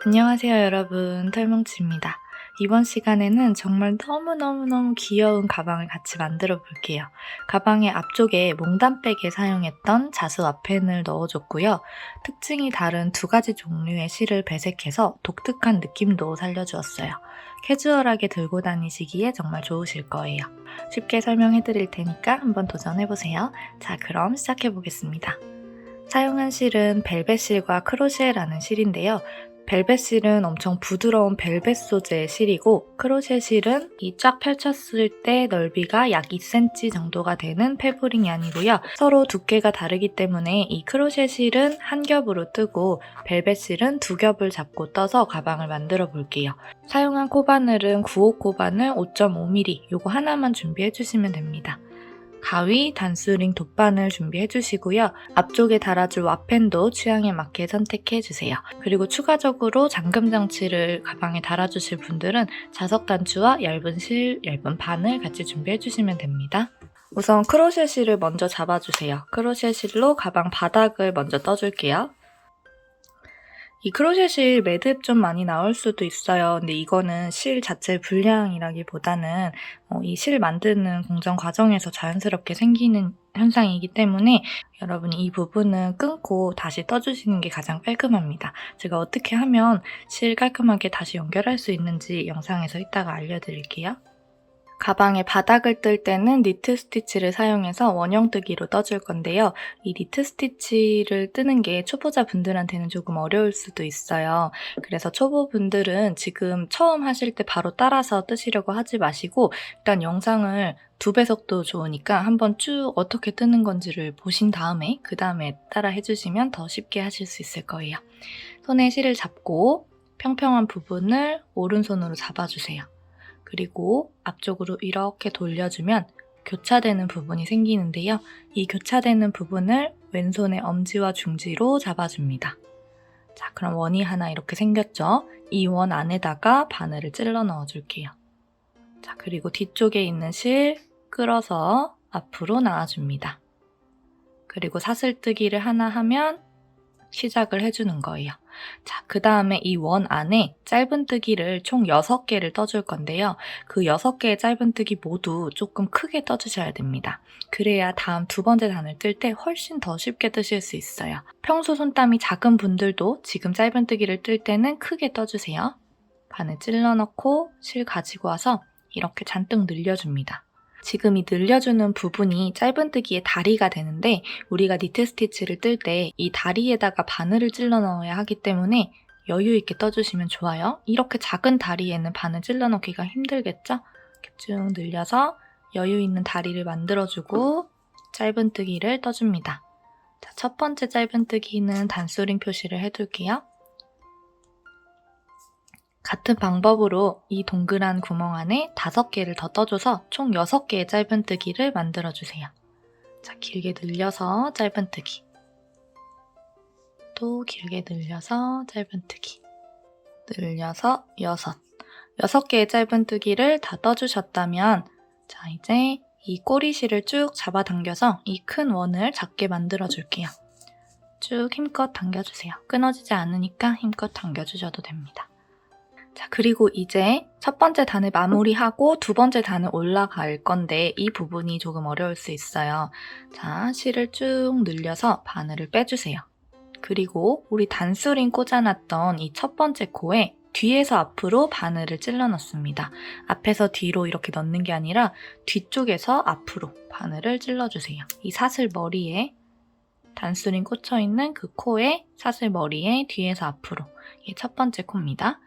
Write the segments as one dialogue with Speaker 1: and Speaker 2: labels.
Speaker 1: 안녕하세요 여러분, 털뭉치입니다. 이번 시간에는 정말 너무너무너무 귀여운 가방을 같이 만들어 볼게요. 가방의 앞쪽에 몽단백에 사용했던 자수 와펜을 넣어줬고요. 특징이 다른 두 가지 종류의 실을 배색해서 독특한 느낌도 살려주었어요. 캐주얼하게 들고 다니시기에 정말 좋으실 거예요. 쉽게 설명해 드릴 테니까 한번 도전해보세요. 자, 그럼 시작해 보겠습니다. 사용한 실은 벨벳 실과 크로셰라는 실인데요. 벨벳 실은 엄청 부드러운 벨벳 소재의 실이고, 크로셰 실은 이 쫙 펼쳤을 때 넓이가 약 2cm 정도가 되는 패브릭 양이고요. 서로 두께가 다르기 때문에 이 크로셰 실은 한 겹으로 뜨고 벨벳 실은 두 겹을 잡고 떠서 가방을 만들어 볼게요. 사용한 코바늘은 9호 코바늘 5.5mm 요거 하나만 준비해 주시면 됩니다. 가위, 단수링, 돗바늘 준비해주시고요. 앞쪽에 달아줄 와펜도 취향에 맞게 선택해주세요. 그리고 추가적으로 잠금 장치를 가방에 달아주실 분들은 자석 단추와 얇은 실, 얇은 바늘 같이 준비해주시면 됩니다. 우선 크로셰 실을 먼저 잡아주세요. 크로셰 실로 가방 바닥을 먼저 떠줄게요. 이 크로셰 실 매듭 좀 많이 나올 수도 있어요. 근데 이거는 실 자체 불량이라기보다는 이 실 만드는 공정 과정에서 자연스럽게 생기는 현상이기 때문에 여러분이 이 부분은 끊고 다시 떠주시는 게 가장 깔끔합니다. 제가 어떻게 하면 실 깔끔하게 다시 연결할 수 있는지 영상에서 이따가 알려드릴게요. 가방의 바닥을 뜰 때는 니트 스티치를 사용해서 원형뜨기로 떠줄 건데요. 이 니트 스티치를 뜨는 게 초보자분들한테는 조금 어려울 수도 있어요. 그래서 초보분들은 지금 처음 하실 때 바로 따라서 뜨시려고 하지 마시고 일단 영상을 2배 속도 좋으니까 한번 쭉 어떻게 뜨는 건지를 보신 다음에 그 다음에 따라 해주시면 더 쉽게 하실 수 있을 거예요. 손에 실을 잡고 평평한 부분을 오른손으로 잡아주세요. 그리고 앞쪽으로 이렇게 돌려주면 교차되는 부분이 생기는데요. 이 교차되는 부분을 왼손의 엄지와 중지로 잡아줍니다. 자, 그럼 원이 하나 이렇게 생겼죠? 이 원 안에다가 바늘을 찔러 넣어줄게요. 자, 그리고 뒤쪽에 있는 실 끌어서 앞으로 나와줍니다. 그리고 사슬뜨기를 하나 하면 시작을 해주는 거예요. 자, 그 다음에 이 원 안에 짧은뜨기를 총 6개를 떠줄 건데요. 그 6개의 짧은뜨기 모두 조금 크게 떠주셔야 됩니다. 그래야 다음 두 번째 단을 뜰 때 훨씬 더 쉽게 뜨실 수 있어요. 평소 손땀이 작은 분들도 지금 짧은뜨기를 뜰 때는 크게 떠주세요. 바늘 찔러 넣고 실 가지고 와서 이렇게 잔뜩 늘려줍니다. 지금 이 늘려주는 부분이 짧은뜨기의 다리가 되는데 우리가 니트 스티치를 뜰 때 이 다리에다가 바늘을 찔러 넣어야 하기 때문에 여유 있게 떠주시면 좋아요. 이렇게 작은 다리에는 바늘 찔러 넣기가 힘들겠죠? 이렇게 쭉 늘려서 여유 있는 다리를 만들어주고 짧은뜨기를 떠줍니다. 자, 첫 번째 짧은뜨기는 단수링 표시를 해둘게요. 같은 방법으로 이 동그란 구멍 안에 5개를 더 떠줘서 총 6개의 짧은뜨기를 만들어주세요. 자, 길게 늘려서 짧은뜨기. 또 길게 늘려서 짧은뜨기. 늘려서 6개의 짧은뜨기를 다 떠주셨다면 자, 이제 이 꼬리실을 쭉 잡아당겨서 이 큰 원을 작게 만들어줄게요. 쭉 힘껏 당겨주세요. 끊어지지 않으니까 힘껏 당겨주셔도 됩니다. 자, 그리고 이제 첫 번째 단을 마무리하고 두 번째 단을 올라갈 건데 이 부분이 조금 어려울 수 있어요. 자, 실을 쭉 늘려서 바늘을 빼주세요. 그리고 우리 단수링 꽂아놨던 이 첫 번째 코에 뒤에서 앞으로 바늘을 찔러 넣습니다. 앞에서 뒤로 이렇게 넣는 게 아니라 뒤쪽에서 앞으로 바늘을 찔러주세요. 이 사슬 머리에 단수링 꽂혀있는 그 코에 사슬 머리에 뒤에서 앞으로 이게 첫 번째 코입니다.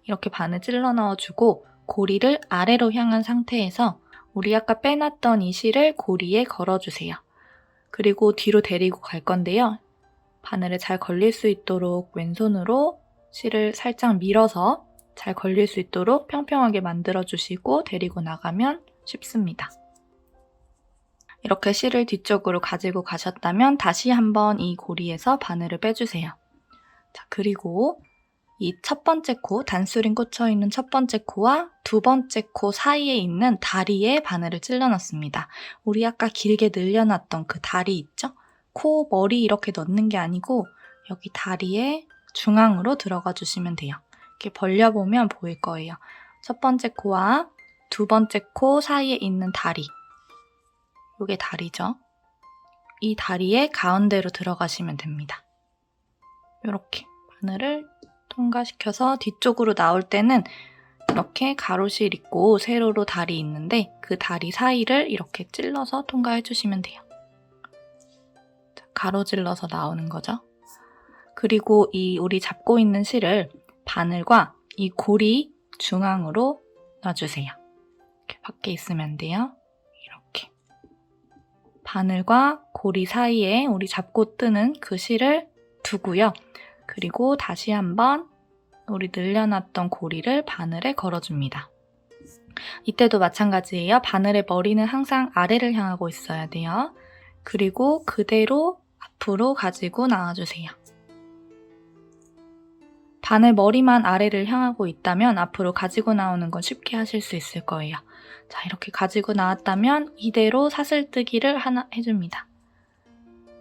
Speaker 1: 이렇게 바늘 찔러 넣어주고 고리를 아래로 향한 상태에서 우리 아까 빼놨던 이 실을 고리에 걸어주세요. 그리고 뒤로 데리고 갈 건데요. 바늘에 잘 걸릴 수 있도록 왼손으로 실을 살짝 밀어서 잘 걸릴 수 있도록 평평하게 만들어주시고 데리고 나가면 쉽습니다. 이렇게 실을 뒤쪽으로 가지고 가셨다면 다시 한번 이 고리에서 바늘을 빼주세요. 자, 그리고 이 첫 번째 코, 단수링 꽂혀있는 첫 번째 코와 두 번째 코 사이에 있는 다리에 바늘을 찔러 넣습니다. 우리 아까 길게 늘려놨던 그 다리 있죠? 코 머리 이렇게 넣는 게 아니고 여기 다리에 중앙으로 들어가 주시면 돼요. 이렇게 벌려보면 보일 거예요. 첫 번째 코와 두 번째 코 사이에 있는 다리. 이게 다리죠. 이 다리의 가운데로 들어가시면 됩니다. 이렇게 바늘을 통과시켜서 뒤쪽으로 나올 때는 이렇게 가로실 있고 세로로 다리 있는데 그 다리 사이를 이렇게 찔러서 통과해 주시면 돼요. 가로질러서 나오는 거죠. 그리고 이 우리 잡고 있는 실을 바늘과 이 고리 중앙으로 놔주세요. 이렇게 밖에 있으면 안 돼요. 이렇게 바늘과 고리 사이에 우리 잡고 뜨는 그 실을 두고요. 그리고 다시 한번 우리 늘려놨던 고리를 바늘에 걸어줍니다. 이때도 마찬가지예요. 바늘의 머리는 항상 아래를 향하고 있어야 돼요. 그리고 그대로 앞으로 가지고 나와주세요. 바늘 머리만 아래를 향하고 있다면 앞으로 가지고 나오는 건 쉽게 하실 수 있을 거예요. 자, 이렇게 가지고 나왔다면 이대로 사슬뜨기를 하나 해줍니다.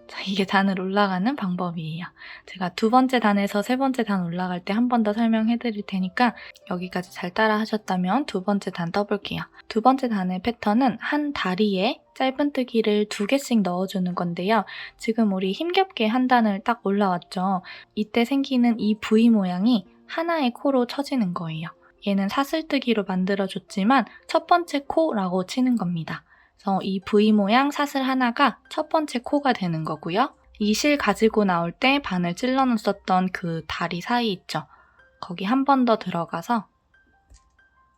Speaker 1: 자, 이게 단을 올라가는 방법이에요. 제가 두 번째 단에서 세 번째 단 올라갈 때 한 번 더 설명해 드릴 테니까 여기까지 잘 따라 하셨다면 두 번째 단 떠볼게요. 두 번째 단의 패턴은 한 다리에 짧은뜨기를 2개씩 넣어주는 건데요. 지금 우리 힘겹게 한 단을 딱 올라왔죠. 이때 생기는 이 V 모양이 하나의 코로 쳐지는 거예요. 얘는 사슬뜨기로 만들어줬지만 첫 번째 코라고 치는 겁니다. 그래서 이 V 모양 사슬 하나가 첫 번째 코가 되는 거고요. 이 실 가지고 나올 때 바늘 찔러 놨었던 그 다리 사이 있죠. 거기 한 번 더 들어가서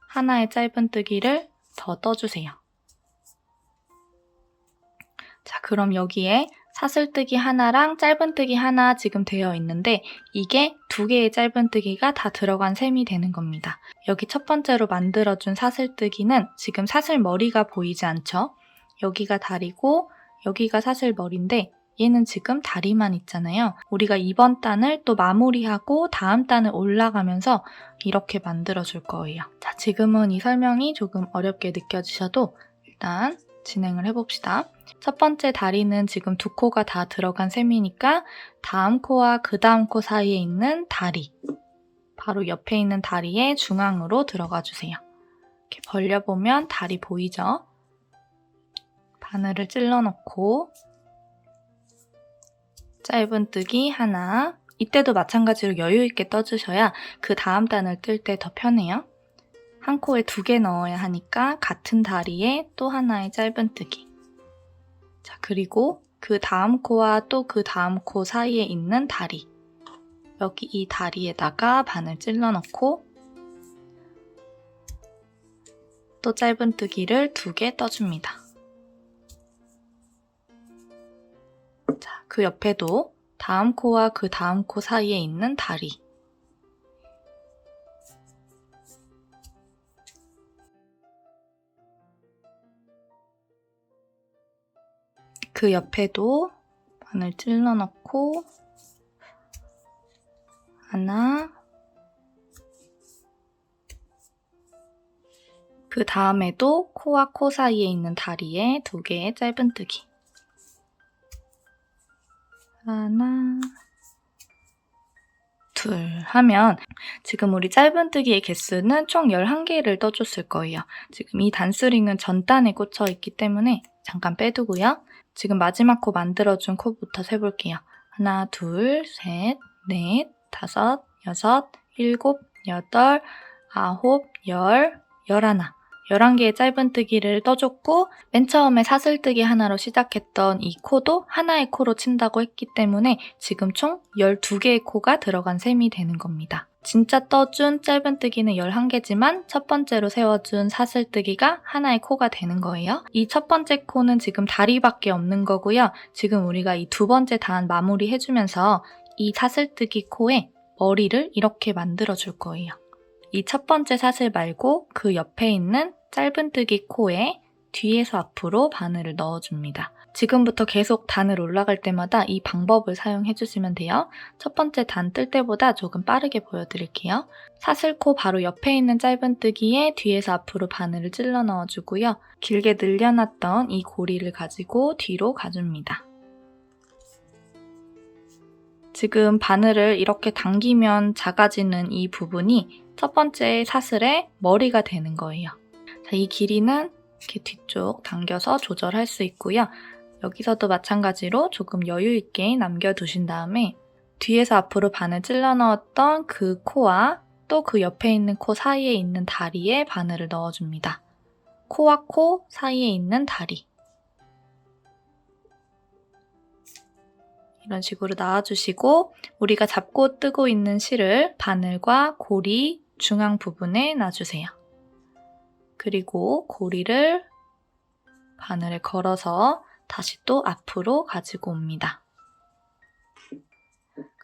Speaker 1: 하나의 짧은뜨기를 더 떠주세요. 자, 그럼 여기에 사슬뜨기 하나랑 짧은뜨기 하나 지금 되어 있는데 이게 2개의 짧은뜨기가 다 들어간 셈이 되는 겁니다. 여기 첫 번째로 만들어준 사슬뜨기는 지금 사슬 머리가 보이지 않죠? 여기가 다리고 여기가 사슬 머리인데 얘는 지금 다리만 있잖아요. 우리가 이번 단을 또 마무리하고 다음 단을 올라가면서 이렇게 만들어줄 거예요. 자, 지금은 이 설명이 조금 어렵게 느껴지셔도 일단 진행을 해봅시다. 첫 번째 다리는 지금 2코가 다 들어간 셈이니까 다음 코와 그 다음 코 사이에 있는 다리, 바로 옆에 있는 다리의 중앙으로 들어가 주세요. 이렇게 벌려보면 다리 보이죠? 바늘을 찔러 넣고 짧은뜨기 하나, 이때도 마찬가지로 여유있게 떠주셔야 그 다음 단을 뜰 때 더 편해요. 한 코에 2개 넣어야 하니까 같은 다리에 또 하나의 짧은뜨기. 자, 그리고 그 다음 코와 또 그 다음 코 사이에 있는 다리. 여기 이 다리에다가 바늘 찔러 넣고 또 짧은뜨기를 2개 떠줍니다. 자, 그 옆에도 다음 코와 그 다음 코 사이에 있는 다리. 그 옆에도 바늘 찔러 넣고 하나, 그 다음에도 코와 코 사이에 있는 다리에 2개의 짧은뜨기. 하나, 둘 하면 지금 우리 짧은뜨기의 개수는 총 11개를 떠줬을 거예요. 지금 이 단스링은 전 단에 꽂혀 있기 때문에 잠깐 빼두고요. 지금 마지막 코 만들어준 코부터 세볼게요. 하나, 둘, 셋, 넷, 다섯, 여섯, 일곱, 여덟, 아홉, 열, 열하나. 11개의 짧은뜨기를 떠줬고 맨 처음에 사슬뜨기 하나로 시작했던 이 코도 하나의 코로 친다고 했기 때문에 지금 총 12개의 코가 들어간 셈이 되는 겁니다. 진짜 떠준 짧은뜨기는 11개지만 첫 번째로 세워준 사슬뜨기가 하나의 코가 되는 거예요. 이 첫 번째 코는 지금 다리밖에 없는 거고요. 지금 우리가 이 두 번째 단 마무리 해주면서 이 사슬뜨기 코에 머리를 이렇게 만들어 줄 거예요. 이 첫 번째 사슬 말고 그 옆에 있는 짧은뜨기 코에 뒤에서 앞으로 바늘을 넣어줍니다. 지금부터 계속 단을 올라갈 때마다 이 방법을 사용해 주시면 돼요. 첫 번째 단 뜰 때보다 조금 빠르게 보여드릴게요. 사슬코 바로 옆에 있는 짧은뜨기에 뒤에서 앞으로 바늘을 찔러 넣어주고요. 길게 늘려놨던 이 고리를 가지고 뒤로 가줍니다. 지금 바늘을 이렇게 당기면 작아지는 이 부분이 첫 번째 사슬의 머리가 되는 거예요. 자, 이 길이는 이렇게 뒤쪽 당겨서 조절할 수 있고요. 여기서도 마찬가지로 조금 여유 있게 남겨두신 다음에 뒤에서 앞으로 바늘 찔러 넣었던 그 코와 또 그 옆에 있는 코 사이에 있는 다리에 바늘을 넣어줍니다. 코와 코 사이에 있는 다리. 이런 식으로 놔주시고 우리가 잡고 뜨고 있는 실을 바늘과 고리 중앙 부분에 놔주세요. 그리고 고리를 바늘에 걸어서 다시 또 앞으로 가지고 옵니다.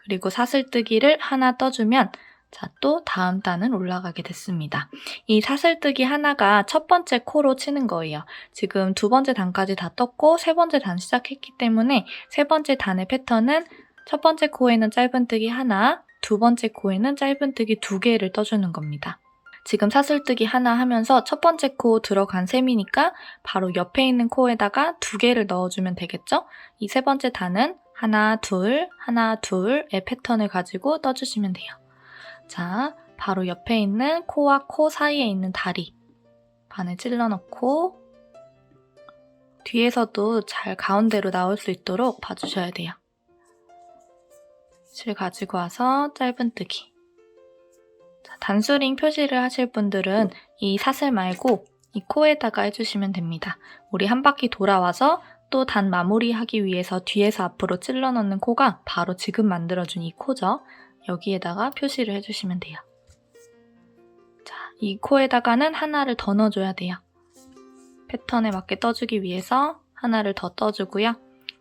Speaker 1: 그리고 사슬뜨기를 하나 떠주면 자, 또 다음 단은 올라가게 됐습니다. 이 사슬뜨기 하나가 첫 번째 코로 치는 거예요. 지금 두 번째 단까지 다 떴고 세 번째 단 시작했기 때문에 세 번째 단의 패턴은 첫 번째 코에는 짧은뜨기 하나, 두 번째 코에는 짧은뜨기 2개를 떠주는 겁니다. 지금 사슬뜨기 하나 하면서 첫 번째 코 들어간 셈이니까 바로 옆에 있는 코에다가 2개를 넣어주면 되겠죠? 이 세 번째 단은 하나, 둘의 패턴을 가지고 떠주시면 돼요. 자, 바로 옆에 있는 코와 코 사이에 있는 다리 바늘 찔러 넣고 뒤에서도 잘 가운데로 나올 수 있도록 봐주셔야 돼요. 실 가지고 와서 짧은뜨기. 자, 단수링 표시를 하실 분들은 이 사슬 말고 이 코에다가 해주시면 됩니다. 우리 한 바퀴 돌아와서 또 단 마무리하기 위해서 뒤에서 앞으로 찔러 넣는 코가 바로 지금 만들어준 이 코죠. 여기에다가 표시를 해주시면 돼요. 자, 이 코에다가는 하나를 더 넣어줘야 돼요. 패턴에 맞게 떠주기 위해서 하나를 더 떠주고요.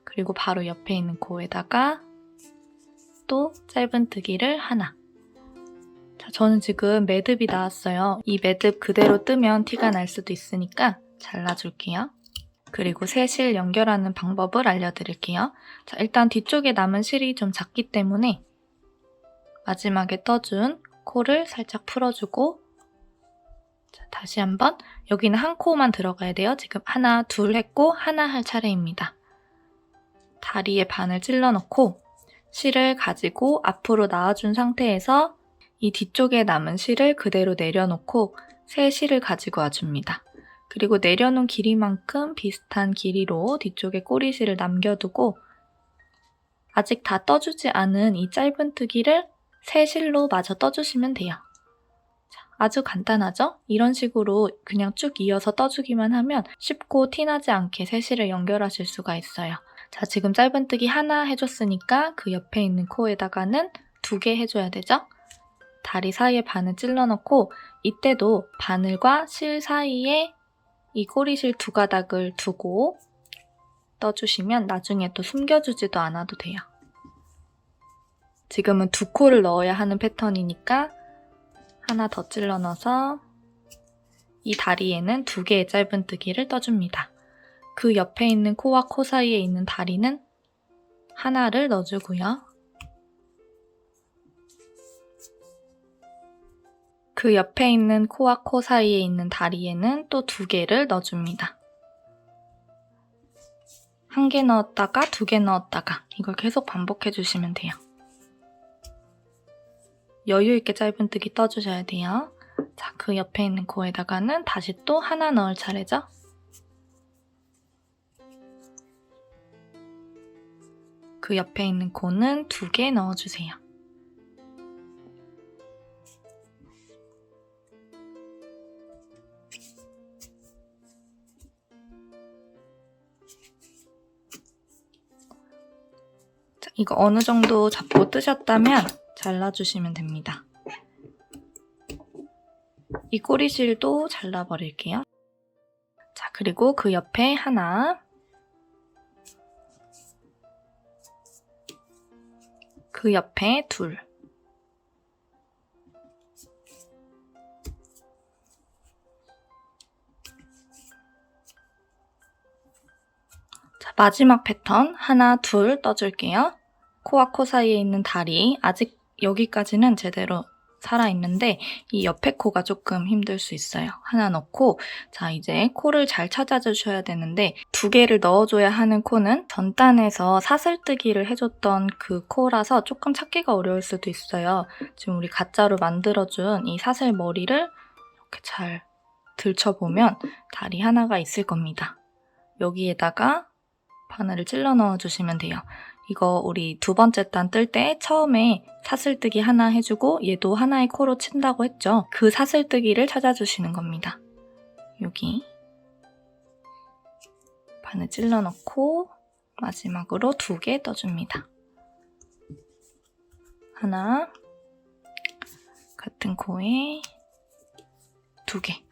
Speaker 1: 그리고 바로 옆에 있는 코에다가 또 짧은뜨기를 하나. 자, 저는 지금 매듭이 나왔어요. 이 매듭 그대로 뜨면 티가 날 수도 있으니까 잘라줄게요. 그리고 새 실 연결하는 방법을 알려드릴게요. 자, 일단 뒤쪽에 남은 실이 좀 작기 때문에 마지막에 떠준 코를 살짝 풀어주고 자, 다시 한번 여기는 한 코만 들어가야 돼요. 지금 하나, 둘 했고 하나 할 차례입니다. 다리에 바늘 찔러 넣고 실을 가지고 앞으로 나와준 상태에서 이 뒤쪽에 남은 실을 그대로 내려놓고 새 실을 가지고 와줍니다. 그리고 내려놓은 길이만큼 비슷한 길이로 뒤쪽에 꼬리실을 남겨두고 아직 다 떠주지 않은 이 짧은뜨기를 새 실로 마저 떠주시면 돼요. 자, 아주 간단하죠? 이런 식으로 그냥 쭉 이어서 떠주기만 하면 쉽고 티나지 않게 새 실을 연결하실 수가 있어요. 자, 지금 짧은뜨기 하나 해줬으니까 그 옆에 있는 코에다가는 2개 해줘야 되죠? 다리 사이에 바늘 찔러 넣고 이때도 바늘과 실 사이에 이 꼬리실 2가닥을 두고 떠주시면 나중에 또 숨겨주지도 않아도 돼요. 지금은 2코를 넣어야 하는 패턴이니까 하나 더 찔러 넣어서 이 다리에는 2개의 짧은뜨기를 떠줍니다. 그 옆에 있는 코와 코 사이에 있는 다리는 하나를 넣어주고요. 그 옆에 있는 코와 코 사이에 있는 다리에는 또 2개를 넣어줍니다. 1개 넣었다가 2개 넣었다가 이걸 계속 반복해 주시면 돼요. 여유 있게 짧은뜨기 떠주셔야 돼요. 자, 그 옆에 있는 코에다가는 다시 또 하나 넣을 차례죠. 그 옆에 있는 코는 2개 넣어주세요. 자, 이거 어느 정도 잡고 뜨셨다면 잘라주시면 됩니다. 이 꼬리실도 잘라버릴게요. 자, 그리고 그 옆에 하나, 그 옆에 2, 자, 마지막 패턴 하나, 2 떠줄게요. 코와 코 사이에 있는 다리, 아직 여기까지는 제대로 살아있는데 이 옆에 코가 조금 힘들 수 있어요. 하나 넣고 자 이제 코를 잘 찾아주셔야 되는데 2개를 넣어줘야 하는 코는 전단에서 사슬뜨기를 해줬던 그 코라서 조금 찾기가 어려울 수도 있어요. 지금 우리 가짜로 만들어준 이 사슬 머리를 이렇게 잘 들춰보면 다리 하나가 있을 겁니다. 여기에다가 바늘을 찔러 넣어주시면 돼요. 이거 우리 2번째 단 뜰 때 처음에 사슬뜨기 하나 해주고 얘도 하나의 코로 친다고 했죠. 그 사슬뜨기를 찾아주시는 겁니다. 여기 바늘 찔러 넣고 마지막으로 2개 떠줍니다. 하나, 같은 코에 2개.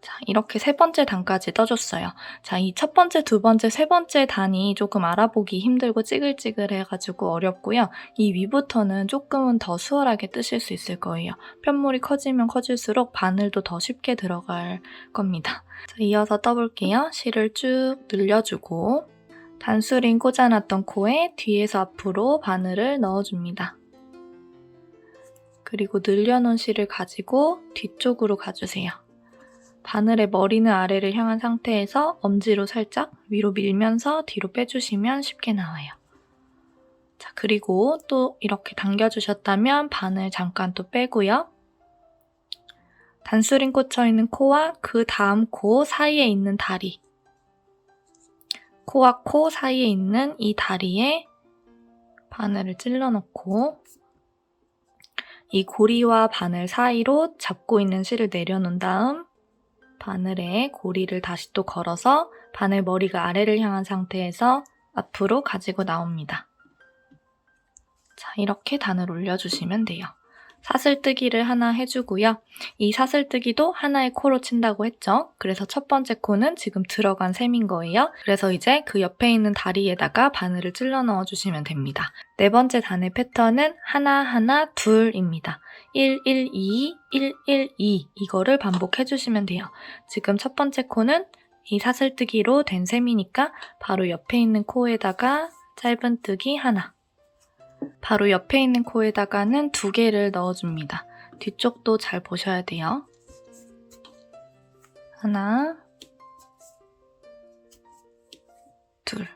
Speaker 1: 자, 이렇게 3번째 단까지 떠줬어요. 자, 이 첫 번째, 2번째, 3번째 단이 조금 알아보기 힘들고 찌글찌글해가지고 어렵고요. 이 위부터는 조금은 더 수월하게 뜨실 수 있을 거예요. 편물이 커지면 커질수록 바늘도 더 쉽게 들어갈 겁니다. 자, 이어서 떠볼게요. 실을 쭉 늘려주고 단수링 꽂아놨던 코에 뒤에서 앞으로 바늘을 넣어줍니다. 그리고 늘려놓은 실을 가지고 뒤쪽으로 가주세요. 바늘의 머리는 아래를 향한 상태에서 엄지로 살짝 위로 밀면서 뒤로 빼주시면 쉽게 나와요. 자, 그리고 또 이렇게 당겨주셨다면 바늘 잠깐 또 빼고요. 단수링 꽂혀있는 코와 그 다음 코 사이에 있는 다리, 코와 코 사이에 있는 이 다리에 바늘을 찔러 넣고 이 고리와 바늘 사이로 잡고 있는 실을 내려놓은 다음 바늘에 고리를 다시 또 걸어서 바늘 머리가 아래를 향한 상태에서 앞으로 가지고 나옵니다. 자, 이렇게 단을 올려주시면 돼요. 사슬뜨기를 하나 해주고요. 이 사슬뜨기도 하나의 코로 친다고 했죠. 그래서 첫 번째 코는 지금 들어간 셈인 거예요. 그래서 이제 그 옆에 있는 다리에다가 바늘을 찔러 넣어주시면 됩니다. 4번째 단의 패턴은 하나, 둘입니다. 1, 1, 2, 1, 1, 2 이거를 반복해주시면 돼요. 지금 첫 번째 코는 이 사슬뜨기로 된 셈이니까 바로 옆에 있는 코에다가 짧은뜨기 하나, 바로 옆에 있는 코에다가는 2개를 넣어줍니다. 뒤쪽도 잘 보셔야 돼요. 하나, 둘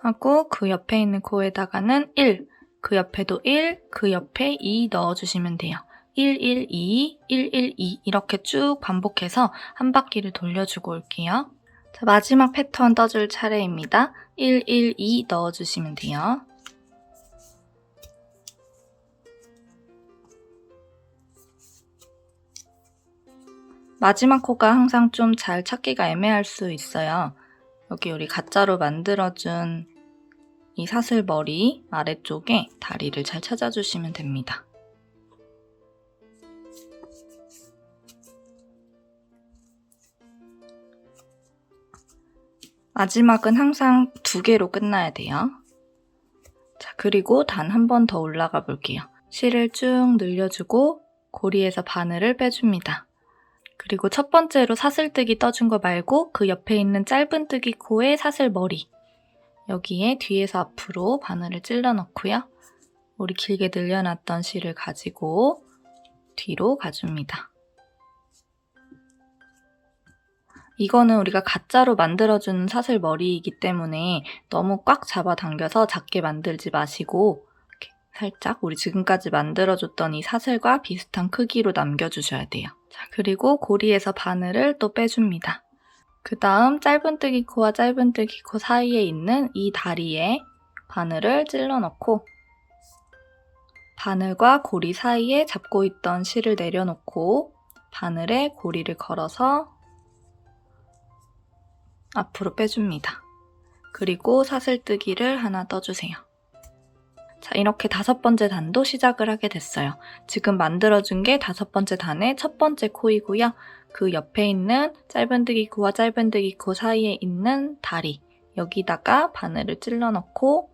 Speaker 1: 하고 그 옆에 있는 코에다가는 1, 그 옆에도 1, 그 옆에 2 넣어주시면 돼요. 1, 1, 2, 1, 1, 2 이렇게 쭉 반복해서 한 바퀴를 돌려주고 올게요. 자, 마지막 패턴 떠줄 차례입니다. 1, 1, 2 넣어주시면 돼요. 마지막 코가 항상 좀 잘 찾기가 애매할 수 있어요. 여기 우리 가짜로 만들어준 이 사슬머리 아래쪽에 다리를 잘 찾아주시면 됩니다. 마지막은 항상 2개로 끝나야 돼요. 자, 그리고 단 한 번 더 올라가 볼게요. 실을 쭉 늘려주고 고리에서 바늘을 빼줍니다. 그리고 첫 번째로 사슬뜨기 떠준 거 말고 그 옆에 있는 짧은뜨기 코에 사슬머리, 여기에 뒤에서 앞으로 바늘을 찔러 넣고요. 우리 길게 늘려놨던 실을 가지고 뒤로 가줍니다. 이거는 우리가 가짜로 만들어준 사슬머리이기 때문에 너무 꽉 잡아당겨서 작게 만들지 마시고 이렇게 살짝 우리 지금까지 만들어줬던 이 사슬과 비슷한 크기로 남겨주셔야 돼요. 자, 그리고 고리에서 바늘을 또 빼줍니다. 그 다음 짧은뜨기 코와 짧은뜨기 코 사이에 있는 이 다리에 바늘을 찔러 넣고 바늘과 고리 사이에 잡고 있던 실을 내려놓고 바늘에 고리를 걸어서 앞으로 빼줍니다. 그리고 사슬뜨기를 하나 떠주세요. 자, 이렇게 5번째 단도 시작을 하게 됐어요. 지금 만들어준 게 5번째 단의 첫 번째 코이고요. 그 옆에 있는 짧은뜨기 코와 짧은뜨기 코 사이에 있는 다리, 여기다가 바늘을 찔러 넣고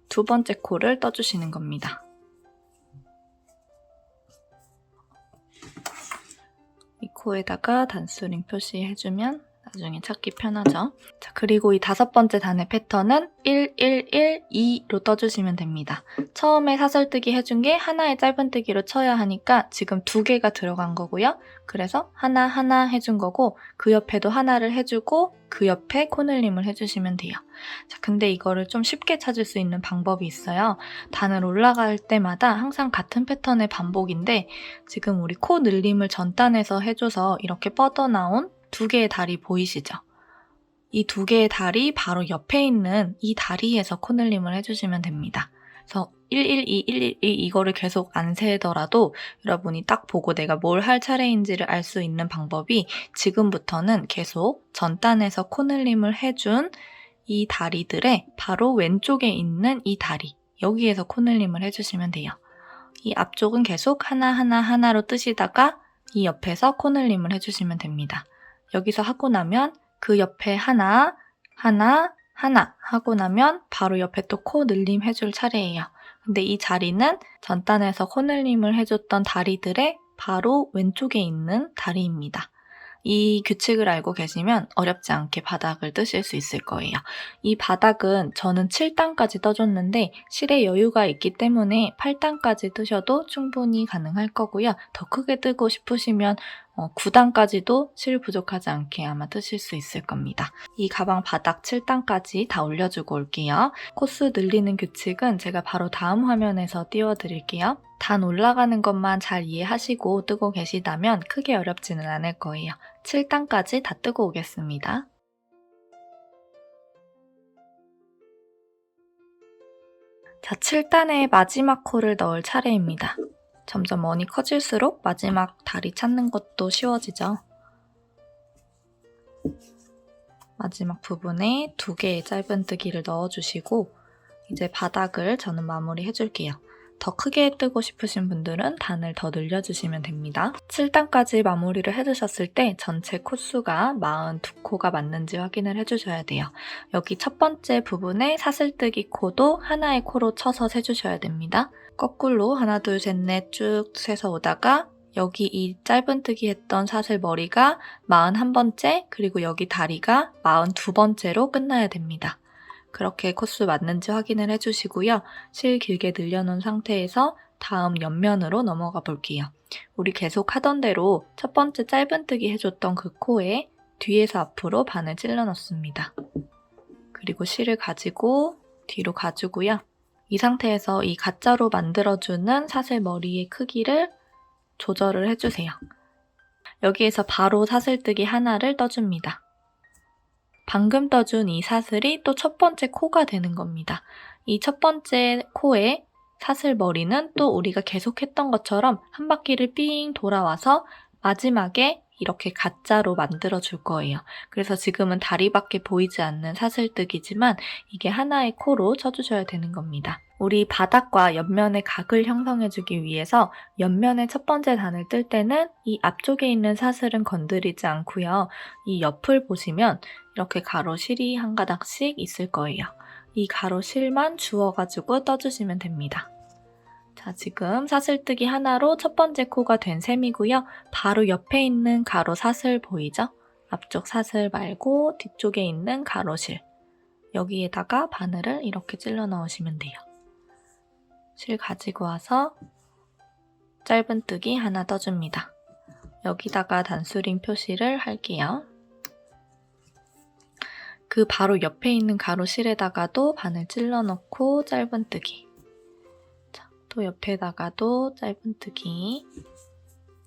Speaker 1: 2번째 코를 떠주시는 겁니다. 이 코에다가 단수링 표시해주면 나중에 찾기 편하죠. 자, 그리고 이 5번째 단의 패턴은 1, 1, 1, 2로 떠주시면 됩니다. 처음에 사슬뜨기 해준 게 하나의 짧은뜨기로 쳐야 하니까 지금 2개가 들어간 거고요. 그래서 하나, 하나 해준 거고 그 옆에도 하나를 해주고 그 옆에 코늘림을 해주시면 돼요. 자, 근데 이거를 좀 쉽게 찾을 수 있는 방법이 있어요. 단을 올라갈 때마다 항상 같은 패턴의 반복인데 지금 우리 코 늘림을 전단에서 해줘서 이렇게 뻗어나온 2개의 다리 보이시죠? 이 2개의 다리 바로 옆에 있는 이 다리에서 코늘림을 해주시면 됩니다. 그래서 112, 112 이거를 계속 안 세더라도 여러분이 딱 보고 내가 뭘 할 차례인지를 알 수 있는 방법이 지금부터는 계속 전단에서 코늘림을 해준 이 다리들의 바로 왼쪽에 있는 이 다리, 여기에서 코늘림을 해주시면 돼요. 이 앞쪽은 계속 하나하나 하나로 뜨시다가 이 옆에서 코늘림을 해주시면 됩니다. 여기서 하고 나면 그 옆에 하나, 하나, 하나 하고 나면 바로 옆에 또 코 늘림 해줄 차례예요. 근데 이 자리는 전단에서 코늘림을 해줬던 다리들의 바로 왼쪽에 있는 다리입니다. 이 규칙을 알고 계시면 어렵지 않게 바닥을 뜨실 수 있을 거예요. 이 바닥은 저는 7단까지 떠줬는데 실에 여유가 있기 때문에 8단까지 뜨셔도 충분히 가능할 거고요. 더 크게 뜨고 싶으시면 9단까지도 실 부족하지 않게 아마 뜨실 수 있을 겁니다. 이 가방 바닥 7단까지 다 올려주고 올게요. 코스 늘리는 규칙은 제가 바로 다음 화면에서 띄워드릴게요. 단 올라가는 것만 잘 이해하시고 뜨고 계시다면 크게 어렵지는 않을 거예요. 7단까지 다 뜨고 오겠습니다. 자, 7단의 마지막 코를 넣을 차례입니다. 점점 원이 커질수록 마지막 다리 찾는 것도 쉬워지죠. 마지막 부분에 2개의 짧은뜨기를 넣어주시고 이제 바닥을 저는 마무리 해줄게요. 더 크게 뜨고 싶으신 분들은 단을 더 늘려주시면 됩니다. 7단까지 마무리를 해주셨을 때 전체 코수가 42코가 맞는지 확인을 해주셔야 돼요. 여기 첫 번째 부분에 사슬뜨기 코도 하나의 코로 쳐서 세주셔야 됩니다. 거꾸로 하나, 둘, 셋, 넷 쭉 세서 오다가 여기 이 짧은뜨기 했던 사슬 머리가 41번째 그리고 여기 다리가 42번째로 끝나야 됩니다. 그렇게 코수 맞는지 확인을 해주시고요. 실 길게 늘려놓은 상태에서 다음 옆면으로 넘어가 볼게요. 우리 계속 하던 대로 첫 번째 짧은뜨기 해줬던 그 코에 뒤에서 앞으로 반을 찔러 넣습니다. 그리고 실을 가지고 뒤로 가주고요. 이 상태에서 이 가짜로 만들어주는 사슬 머리의 크기를 조절을 해주세요. 여기에서 바로 사슬뜨기 하나를 떠줍니다. 방금 떠준 이 사슬이 또 첫 번째 코가 되는 겁니다. 이 첫 번째 코에 사슬 머리는 또 우리가 계속 했던 것처럼 한 바퀴를 삥 돌아와서 마지막에 이렇게 가짜로 만들어 줄 거예요. 그래서 지금은 다리밖에 보이지 않는 사슬뜨기지만 이게 하나의 코로 쳐주셔야 되는 겁니다. 우리 바닥과 옆면의 각을 형성해주기 위해서 옆면의 첫 번째 단을 뜰 때는 이 앞쪽에 있는 사슬은 건드리지 않고요. 이 옆을 보시면 이렇게 가로실이 한 가닥씩 있을 거예요. 이 가로실만 주워가지고 떠주시면 됩니다. 자, 지금 사슬뜨기 하나로 첫 번째 코가 된 셈이고요. 바로 옆에 있는 가로 사슬 보이죠? 앞쪽 사슬 말고 뒤쪽에 있는 가로실. 여기에다가 바늘을 이렇게 찔러 넣으시면 돼요. 실 가지고 와서 짧은뜨기 하나 떠줍니다. 여기다가 단수링 표시를 할게요. 그 바로 옆에 있는 가로실에다가도 바늘 찔러 넣고 짧은뜨기. 또 옆에다가도 짧은뜨기.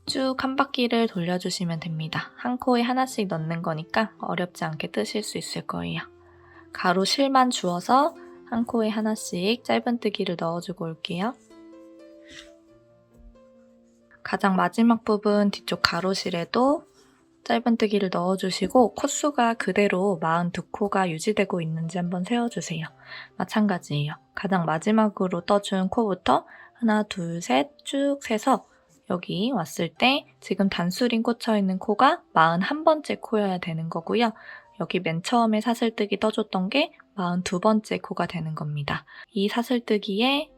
Speaker 1: 쭉 한 바퀴를 돌려주시면 됩니다. 한 코에 하나씩 넣는 거니까 어렵지 않게 뜨실 수 있을 거예요. 가로실만 주어서 한 코에 하나씩 짧은뜨기를 넣어주고 올게요. 가장 마지막 부분 뒤쪽 가로실에도 짧은뜨기를 넣어주시고 코수가 그대로 42코가 유지되고 있는지 한번 세어주세요. 마찬가지예요. 가장 마지막으로 떠준 코부터 하나, 둘, 셋 쭉 세서 여기 왔을 때 지금 단수링 꽂혀있는 코가 41번째 코여야 되는 거고요. 여기 맨 처음에 사슬뜨기 떠줬던 게 42번째 코가 되는 겁니다. 이 사슬뜨기의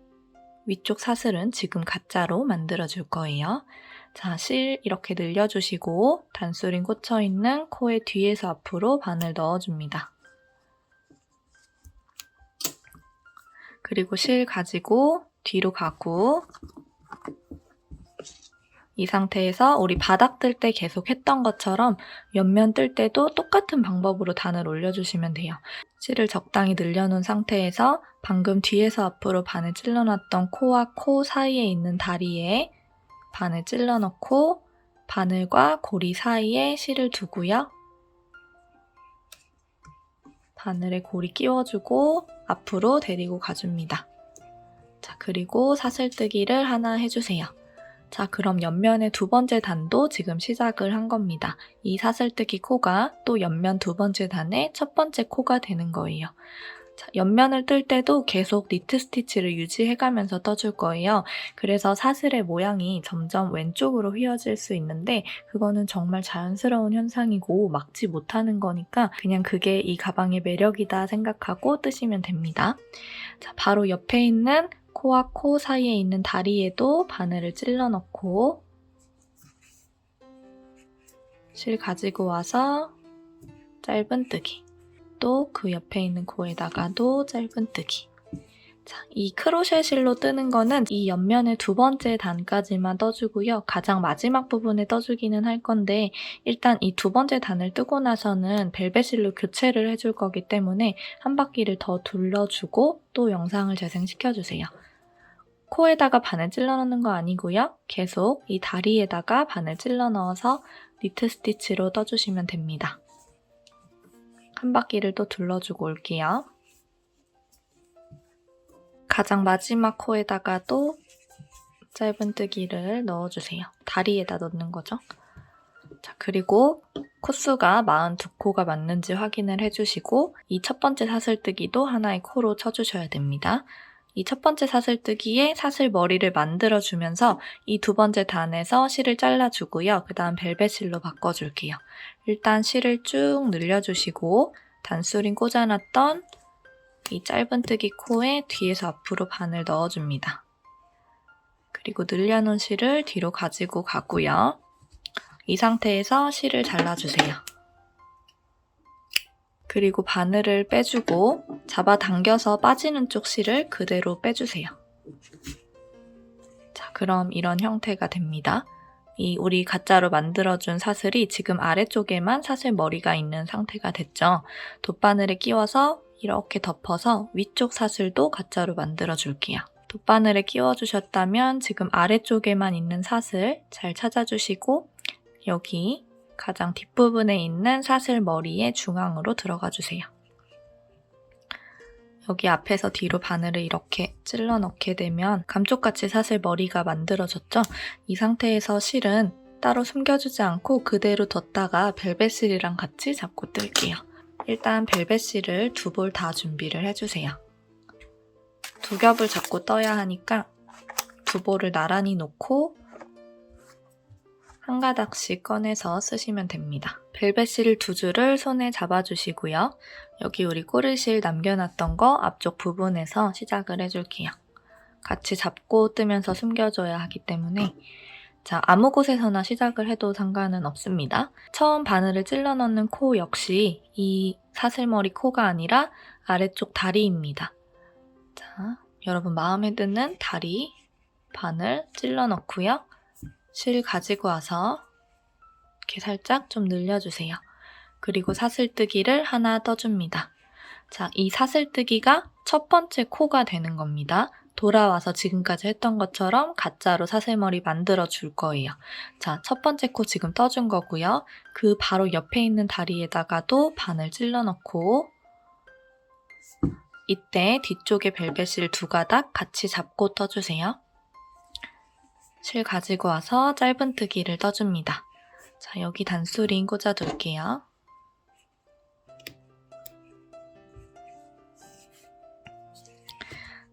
Speaker 1: 위쪽 사슬은 지금 가짜로 만들어줄 거예요. 자, 실 이렇게 늘려주시고 단수링 꽂혀있는 코의 뒤에서 앞으로 바늘 넣어줍니다. 그리고 실 가지고 뒤로 가고 이 상태에서 우리 바닥 뜰 때 계속 했던 것처럼 옆면 뜰 때도 똑같은 방법으로 단을 올려주시면 돼요. 실을 적당히 늘려놓은 상태에서 방금 뒤에서 앞으로 바늘 찔러놨던 코와 코 사이에 있는 다리에 바늘 찔러넣고 바늘과 고리 사이에 실을 두고요. 바늘에 고리 끼워주고 앞으로 데리고 가줍니다. 자, 그리고 사슬뜨기를 하나 해주세요. 자, 그럼 옆면의 두 번째 단도 지금 시작을 한 겁니다. 이 사슬뜨기 코가 또 옆면 두 번째 단의 첫 번째 코가 되는 거예요. 자, 옆면을 뜰 때도 계속 니트 스티치를 유지해가면서 떠줄 거예요. 그래서 사슬의 모양이 점점 왼쪽으로 휘어질 수 있는데 그거는 정말 자연스러운 현상이고 막지 못하는 거니까 그냥 그게 이 가방의 매력이다 생각하고 뜨시면 됩니다. 자, 바로 옆에 있는 코와 코 사이에 있는 다리에도 바늘을 찔러 넣고 실 가지고 와서 짧은뜨기, 또 그 옆에 있는 코에다가도 짧은뜨기. 자, 이 크로셰 실로 뜨는 거는 이 옆면의 두 번째 단까지만 떠주고요. 가장 마지막 부분에 떠주기는 할 건데 일단 이 두 번째 단을 뜨고 나서는 벨벳 실로 교체를 해줄 거기 때문에 한 바퀴를 더 둘러주고 또 영상을 재생시켜주세요. 코에다가 바늘 찔러 넣는 거 아니고요. 계속 이 다리에다가 바늘 찔러 넣어서 니트 스티치로 떠주시면 됩니다. 한 바퀴를 또 둘러주고 올게요. 가장 마지막 코에다가도 짧은뜨기를 넣어주세요. 다리에다 넣는 거죠. 자, 그리고 코수가 42코가 맞는지 확인을 해주시고 이 첫 번째 사슬뜨기도 하나의 코로 쳐주셔야 됩니다. 이 첫 번째 사슬뜨기에 사슬 머리를 만들어주면서 이 두 번째 단에서 실을 잘라주고요. 그 다음 벨벳 실로 바꿔줄게요. 일단 실을 쭉 늘려주시고 단수링 꽂아놨던 이 짧은뜨기 코에 뒤에서 앞으로 바늘 넣어줍니다. 그리고 늘려놓은 실을 뒤로 가지고 가고요. 이 상태에서 실을 잘라주세요. 그리고 바늘을 빼주고 잡아당겨서 빠지는 쪽 실을 그대로 빼주세요. 자, 그럼 이런 형태가 됩니다. 이 우리 가짜로 만들어준 사슬이 지금 아래쪽에만 사슬 머리가 있는 상태가 됐죠. 돗바늘에 끼워서 이렇게 덮어서 위쪽 사슬도 가짜로 만들어줄게요. 돗바늘에 끼워주셨다면 지금 아래쪽에만 있는 사슬 잘 찾아주시고 여기 가장 뒷부분에 있는 사슬 머리의 중앙으로 들어가 주세요. 여기 앞에서 뒤로 바늘을 이렇게 찔러 넣게 되면 감쪽같이 사슬 머리가 만들어졌죠? 이 상태에서 실은 따로 숨겨주지 않고 그대로 뒀다가 벨벳 실이랑 같이 잡고 뜰게요. 일단 벨벳 실을 2볼 다 준비를 해주세요. 2겹을 잡고 떠야 하니까 2볼을 나란히 놓고 한 가닥씩 꺼내서 쓰시면 됩니다. 벨벳 실 2줄을 손에 잡아주시고요. 여기 우리 꼬리실 남겨놨던 거 앞쪽 부분에서 시작을 해줄게요. 같이 잡고 뜨면서 숨겨줘야 하기 때문에 자, 아무 곳에서나 시작을 해도 상관은 없습니다. 처음 바늘을 찔러 넣는 코 역시 이 사슬머리 코가 아니라 아래쪽 다리입니다. 자, 여러분 마음에 드는 다리 바늘 찔러 넣고요. 실 가지고 와서 이렇게 살짝 좀 늘려주세요. 그리고 사슬뜨기를 하나 떠줍니다. 자, 이 사슬뜨기가 첫 번째 코가 되는 겁니다. 돌아와서 지금까지 했던 것처럼 가짜로 사슬머리 만들어 줄 거예요. 자, 첫 번째 코 지금 떠준 거고요. 그 바로 옆에 있는 다리에다가도 바늘 찔러 넣고 이때 뒤쪽에 벨벳실 2가닥 같이 잡고 떠주세요. 실 가지고 와서 짧은뜨기를 떠줍니다. 자, 여기 단수링 꽂아둘게요.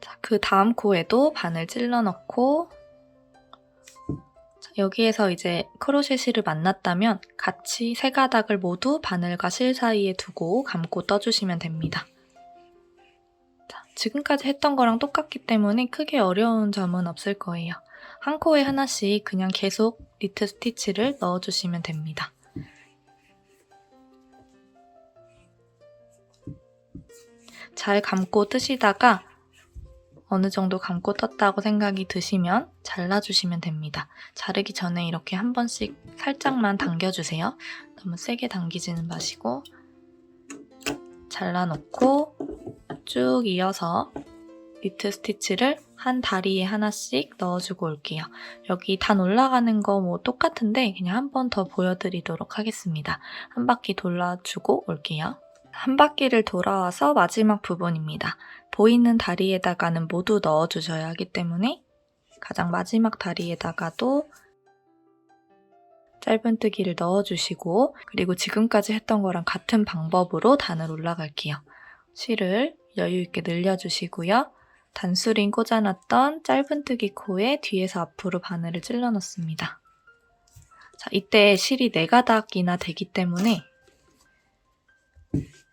Speaker 1: 자, 그 다음 코에도 바늘 찔러 넣고 자, 여기에서 이제 크로셰 실을 만났다면 같이 3가닥을 모두 바늘과 실 사이에 두고 감고 떠주시면 됩니다. 자, 지금까지 했던 거랑 똑같기 때문에 크게 어려운 점은 없을 거예요. 한 코에 하나씩 그냥 계속 니트 스티치를 넣어주시면 됩니다. 잘 감고 뜨시다가 어느 정도 감고 떴다고 생각이 드시면 잘라주시면 됩니다. 자르기 전에 이렇게 한 번씩 살짝만 당겨주세요. 너무 세게 당기지는 마시고 잘라놓고 쭉 이어서 니트 스티치를 한 다리에 하나씩 넣어주고 올게요. 여기 단 올라가는 거 뭐 똑같은데 그냥 한 번 더 보여드리도록 하겠습니다. 한 바퀴 돌아주고 올게요. 한 바퀴를 돌아와서 마지막 부분입니다. 보이는 다리에다가는 모두 넣어주셔야 하기 때문에 가장 마지막 다리에다가도 짧은뜨기를 넣어주시고 그리고 지금까지 했던 거랑 같은 방법으로 단을 올라갈게요. 실을 여유있게 늘려주시고요. 단수링 꽂아놨던 짧은뜨기 코에 뒤에서 앞으로 바늘을 찔러 넣습니다. 자, 이때 실이 4가닥이나 되기 때문에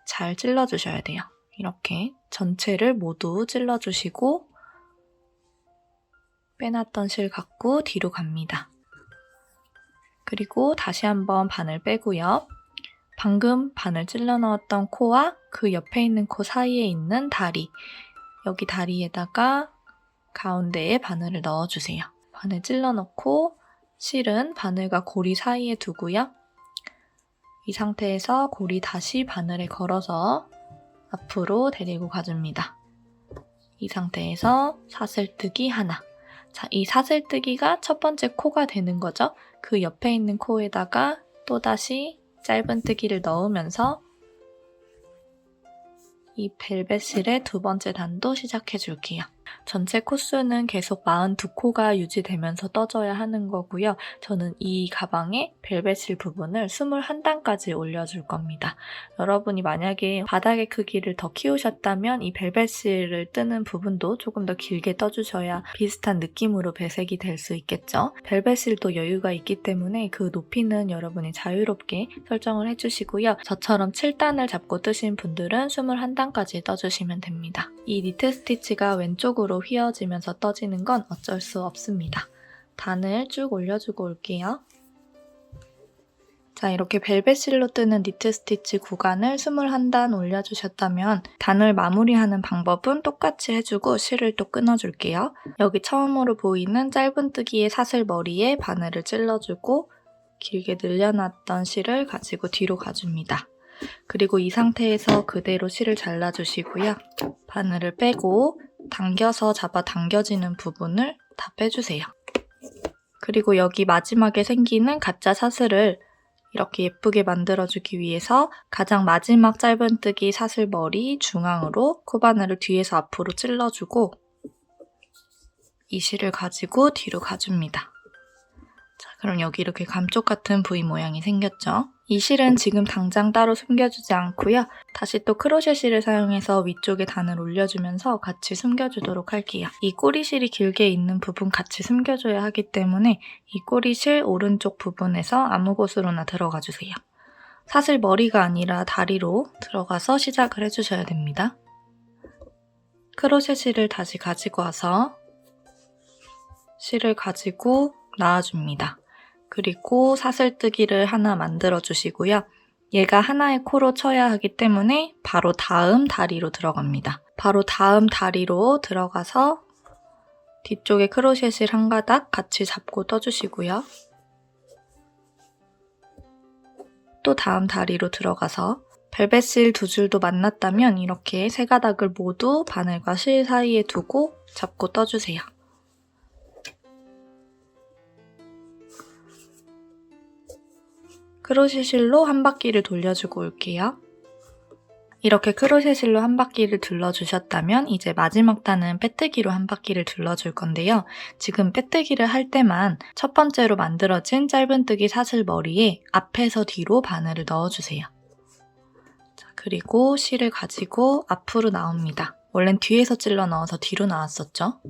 Speaker 1: 잘 찔러주셔야 돼요. 이렇게 전체를 모두 찔러주시고 빼놨던 실 갖고 뒤로 갑니다. 그리고 다시 한번 바늘 빼고요. 방금 바늘 찔러 넣었던 코와 그 옆에 있는 코 사이에 있는 다리, 여기 다리에다가 가운데에 바늘을 넣어주세요. 바늘 찔러 넣고 실은 바늘과 고리 사이에 두고요. 이 상태에서 고리 다시 바늘에 걸어서 앞으로 데리고 가줍니다. 이 상태에서 사슬뜨기 하나. 자, 이 사슬뜨기가 첫 번째 코가 되는 거죠. 그 옆에 있는 코에다가 또다시 짧은뜨기를 넣으면서 이 벨벳실의 두 번째 단도 시작해 줄게요. 전체 코수는 계속 42코가 유지되면서 떠줘야 하는 거고요. 저는 이 가방의 벨벳실 부분을 21단까지 올려줄 겁니다. 여러분이 만약에 바닥의 크기를 더 키우셨다면 이 벨벳실을 뜨는 부분도 조금 더 길게 떠주셔야 비슷한 느낌으로 배색이 될 수 있겠죠. 벨벳실도 여유가 있기 때문에 그 높이는 여러분이 자유롭게 설정을 해주시고요. 저처럼 7단을 잡고 뜨신 분들은 21단까지 떠주시면 됩니다. 이 니트 스티치가 왼쪽으로 휘어지면서 떠지는 건 어쩔 수 없습니다. 단을 쭉 올려주고 올게요. 자, 이렇게 벨벳실로 뜨는 니트 스티치 구간을 21단 올려주셨다면 단을 마무리하는 방법은 똑같이 해주고 실을 또 끊어줄게요. 여기 처음으로 보이는 짧은뜨기의 사슬머리에 바늘을 찔러주고 길게 늘려놨던 실을 가지고 뒤로 가줍니다. 그리고 이 상태에서 그대로 실을 잘라주시고요. 바늘을 빼고 당겨서 잡아 당겨지는 부분을 다 빼주세요. 그리고 여기 마지막에 생기는 가짜 사슬을 이렇게 예쁘게 만들어주기 위해서 가장 마지막 짧은뜨기 사슬머리 중앙으로 코바늘을 뒤에서 앞으로 찔러주고 이 실을 가지고 뒤로 가줍니다. 자, 그럼 여기 이렇게 감쪽 같은 V 모양이 생겼죠? 이 실은 지금 당장 따로 숨겨주지 않고요. 다시 또 크로셰 실을 사용해서 위쪽에 단을 올려주면서 같이 숨겨주도록 할게요. 이 꼬리실이 길게 있는 부분 같이 숨겨줘야 하기 때문에 이 꼬리실 오른쪽 부분에서 아무 곳으로나 들어가 주세요. 사슬 머리가 아니라 다리로 들어가서 시작을 해주셔야 됩니다. 크로셰 실을 다시 가지고 와서 실을 가지고 나와줍니다. 그리고 사슬뜨기를 하나 만들어 주시고요. 얘가 하나의 코로 쳐야 하기 때문에 바로 다음 다리로 들어갑니다. 바로 다음 다리로 들어가서 뒤쪽에 크로셰실 한 가닥 같이 잡고 떠주시고요. 또 다음 다리로 들어가서 벨벳실 두 줄도 만났다면 이렇게 세 가닥을 모두 바늘과 실 사이에 두고 잡고 떠주세요. 크로셰실로 한 바퀴를 돌려주고 올게요. 이렇게 크로셰실로 한 바퀴를 둘러주셨다면 이제 마지막 단은 빼뜨기로 한 바퀴를 둘러줄 건데요. 지금 빼뜨기를 할 때만 첫 번째로 만들어진 짧은뜨기 사슬머리에 앞에서 뒤로 바늘을 넣어주세요. 자, 그리고 실을 가지고 앞으로 나옵니다. 원래는 뒤에서 찔러 넣어서 뒤로 나왔었죠.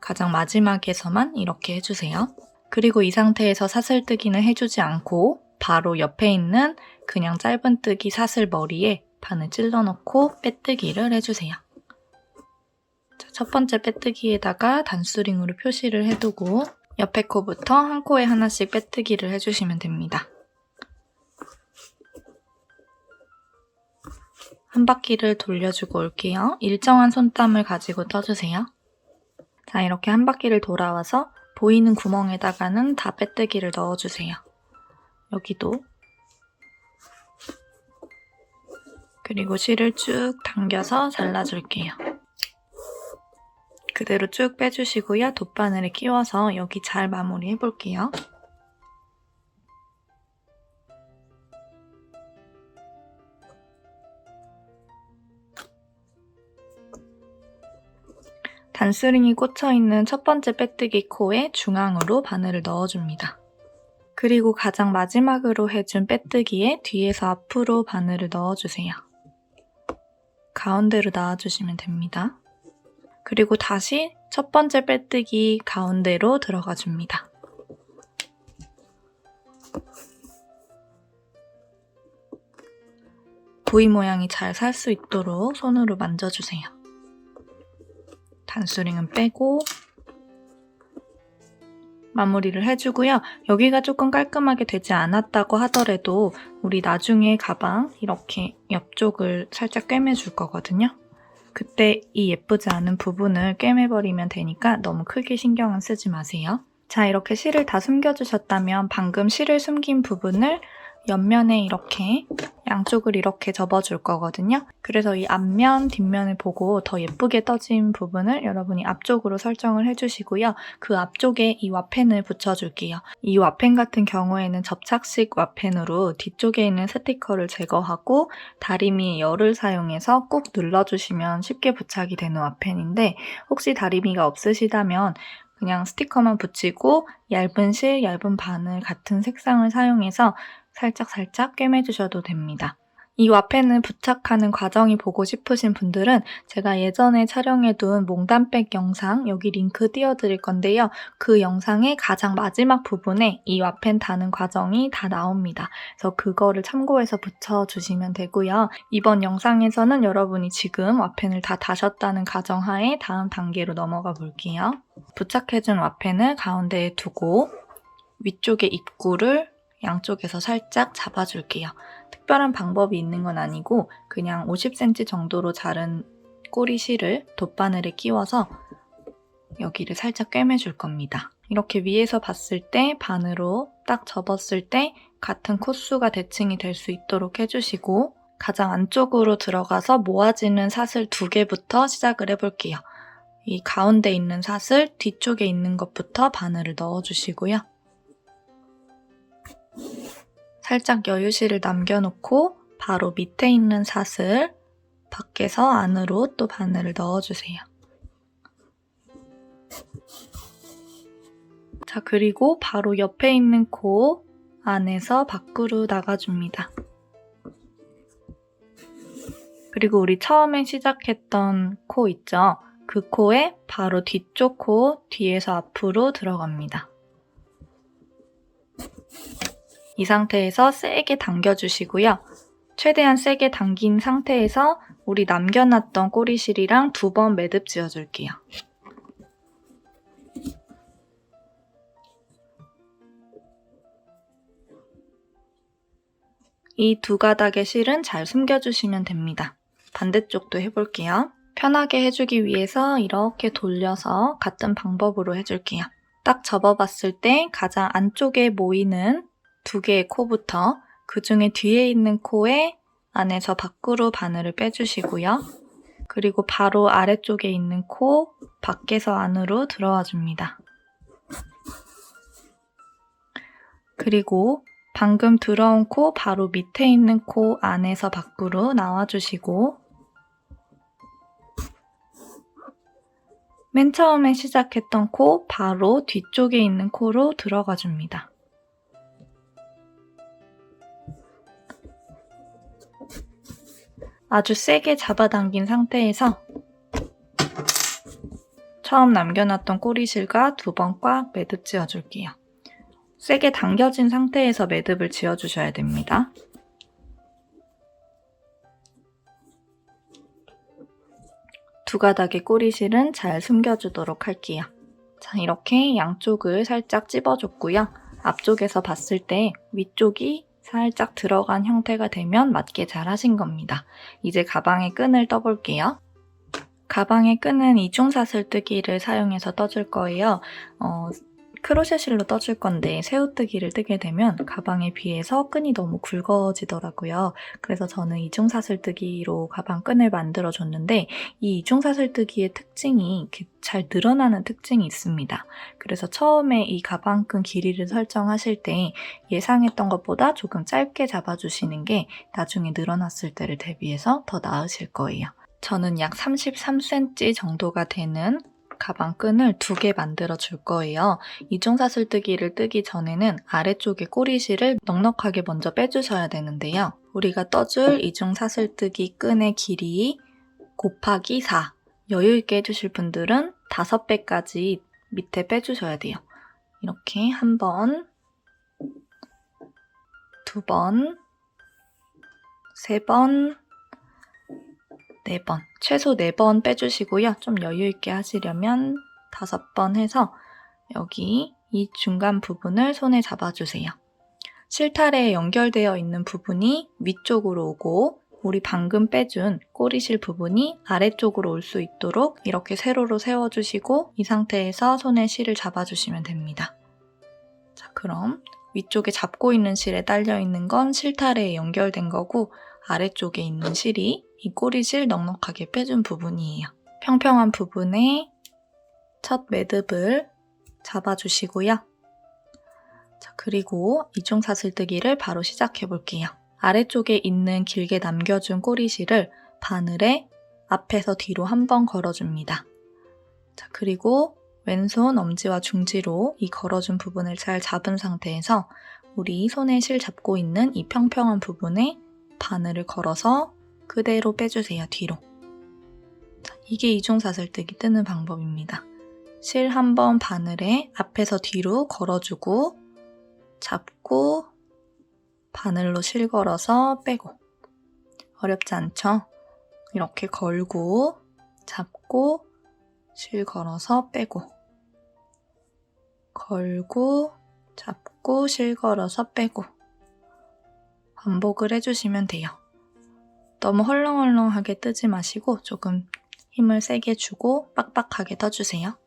Speaker 1: 가장 마지막에서만 이렇게 해주세요. 그리고 이 상태에서 사슬뜨기는 해주지 않고 바로 옆에 있는 그냥 짧은뜨기 사슬 머리에 바늘 찔러 넣고 빼뜨기를 해주세요. 자, 첫 번째 빼뜨기에다가 단수링으로 표시를 해두고 옆에 코부터 한 코에 하나씩 빼뜨기를 해주시면 됩니다. 한 바퀴를 돌려주고 올게요. 일정한 손땀을 가지고 떠주세요. 자, 이렇게 한 바퀴를 돌아와서 보이는 구멍에다가는 다 빼뜨기를 넣어주세요. 여기도. 그리고 실을 쭉 당겨서 잘라줄게요. 그대로 쭉 빼주시고요. 돗바늘에 끼워서 여기 잘 마무리해볼게요. 단스링이 꽂혀있는 첫 번째 빼뜨기 코에 중앙으로 바늘을 넣어줍니다. 그리고 가장 마지막으로 해준 빼뜨기에 뒤에서 앞으로 바늘을 넣어주세요. 가운데로 놔주시면 됩니다. 그리고 다시 첫 번째 빼뜨기 가운데로 들어가 줍니다. 부위 모양이 잘 살 수 있도록 손으로 만져주세요. 단수링은 빼고 마무리를 해주고요. 여기가 조금 깔끔하게 되지 않았다고 하더라도 우리 나중에 가방 이렇게 옆쪽을 살짝 꿰매줄 거거든요. 그때 이 예쁘지 않은 부분을 꿰매버리면 되니까 너무 크게 신경은 쓰지 마세요. 자, 이렇게 실을 다 숨겨주셨다면 방금 실을 숨긴 부분을 옆면에 이렇게 양쪽을 이렇게 접어줄 거거든요. 그래서 이 앞면, 뒷면을 보고 더 예쁘게 떠진 부분을 여러분이 앞쪽으로 설정을 해주시고요. 그 앞쪽에 이 와펜을 붙여줄게요. 이 와펜 같은 경우에는 접착식 와펜으로 뒤쪽에 있는 스티커를 제거하고 다리미 열을 사용해서 꾹 눌러주시면 쉽게 부착이 되는 와펜인데 혹시 다리미가 없으시다면 그냥 스티커만 붙이고 얇은 실, 얇은 바늘 같은 색상을 사용해서 살짝 꿰매주셔도 됩니다. 이 와펜을 부착하는 과정이 보고 싶으신 분들은 제가 예전에 촬영해둔 몽단백 영상 여기 링크 띄워드릴 건데요. 그 영상의 가장 마지막 부분에 이 와펜 다는 과정이 다 나옵니다. 그래서 그거를 참고해서 붙여주시면 되고요. 이번 영상에서는 여러분이 지금 와펜을 다 다셨다는 가정하에 다음 단계로 넘어가 볼게요. 부착해준 와펜을 가운데에 두고 위쪽의 입구를 양쪽에서 살짝 잡아줄게요. 특별한 방법이 있는 건 아니고 그냥 50cm 정도로 자른 꼬리 실을 돗바늘에 끼워서 여기를 살짝 꿰매줄 겁니다. 이렇게 위에서 봤을 때 반으로 딱 접었을 때 같은 코수가 대칭이 될 수 있도록 해주시고 가장 안쪽으로 들어가서 모아지는 사슬 2개부터 시작을 해볼게요. 이 가운데 있는 사슬 뒤쪽에 있는 것부터 바늘을 넣어주시고요. 살짝 여유실을 남겨놓고 바로 밑에 있는 사슬 밖에서 안으로 또 바늘을 넣어주세요. 자, 그리고 바로 옆에 있는 코 안에서 밖으로 나가줍니다. 그리고 우리 처음에 시작했던 코 있죠? 그 코에 바로 뒤쪽 코 뒤에서 앞으로 들어갑니다. 이 상태에서 세게 당겨주시고요. 최대한 세게 당긴 상태에서 우리 남겨놨던 꼬리실이랑 2번 매듭 지어줄게요. 이 2가닥의 실은 잘 숨겨주시면 됩니다. 반대쪽도 해볼게요. 편하게 해주기 위해서 이렇게 돌려서 같은 방법으로 해줄게요. 딱 접어봤을 때 가장 안쪽에 모이는 2개의 코부터 그 중에 뒤에 있는 코에 안에서 밖으로 바늘을 빼주시고요. 그리고 바로 아래쪽에 있는 코 밖에서 안으로 들어와 줍니다. 그리고 방금 들어온 코 바로 밑에 있는 코 안에서 밖으로 나와주시고 맨 처음에 시작했던 코 바로 뒤쪽에 있는 코로 들어가 줍니다. 아주 세게 잡아당긴 상태에서 처음 남겨놨던 꼬리실과 2번 꽉 매듭 지어줄게요. 세게 당겨진 상태에서 매듭을 지어주셔야 됩니다. 두 가닥의 꼬리실은 잘 숨겨주도록 할게요. 자, 이렇게 양쪽을 살짝 찝어줬고요. 앞쪽에서 봤을 때 위쪽이 살짝 들어간 형태가 되면 맞게 잘 하신 겁니다. 이제 가방의 끈을 떠볼게요. 가방의 끈은 이중사슬뜨기를 사용해서 떠줄 거예요. 크로셰 실로 떠줄 건데 새우뜨기를 뜨게 되면 가방에 비해서 끈이 너무 굵어지더라고요. 그래서 저는 이중사슬뜨기로 가방 끈을 만들어줬는데 이 이중사슬뜨기의 특징이 잘 늘어나는 특징이 있습니다. 그래서 처음에 이 가방 끈 길이를 설정하실 때 예상했던 것보다 조금 짧게 잡아주시는 게 나중에 늘어났을 때를 대비해서 더 나으실 거예요. 저는 약 33cm 정도가 되는 가방 끈을 2개 만들어 줄 거예요. 이중사슬뜨기를 뜨기 전에는 아래쪽에 꼬리실을 넉넉하게 먼저 빼주셔야 되는데요. 우리가 떠줄 이중사슬뜨기 끈의 길이 곱하기 4. 여유있게 해주실 분들은 5배까지 밑에 빼주셔야 돼요. 이렇게 1번, 2번, 3번, 4번, 최소 4번 빼주시고요. 좀 여유있게 하시려면 5번 해서 여기 이 중간 부분을 손에 잡아주세요. 실타래에 연결되어 있는 부분이 위쪽으로 오고 우리 방금 빼준 꼬리실 부분이 아래쪽으로 올 수 있도록 이렇게 세로로 세워주시고 이 상태에서 손에 실을 잡아주시면 됩니다. 자, 그럼 위쪽에 잡고 있는 실에 딸려있는 건 실타래에 연결된 거고 아래쪽에 있는 실이 이 꼬리실 넉넉하게 빼준 부분이에요. 평평한 부분에 첫 매듭을 잡아주시고요. 자, 그리고 이중사슬뜨기를 바로 시작해 볼게요. 아래쪽에 있는 길게 남겨준 꼬리실을 바늘에 앞에서 뒤로 한번 걸어줍니다. 자, 그리고 왼손 엄지와 중지로 이 걸어준 부분을 잘 잡은 상태에서 우리 손에 실 잡고 있는 이 평평한 부분에 바늘을 걸어서 그대로 빼주세요, 뒤로. 자, 이게 이중사슬뜨기 뜨는 방법입니다. 실 한번 바늘에 앞에서 뒤로 걸어주고 잡고 바늘로 실 걸어서 빼고. 어렵지 않죠? 이렇게 걸고 잡고 실 걸어서 빼고 걸고 잡고 실 걸어서 빼고 반복을 해주시면 돼요. 너무 헐렁헐렁하게 뜨지 마시고 조금 힘을 세게 주고 빡빡하게 떠주세요.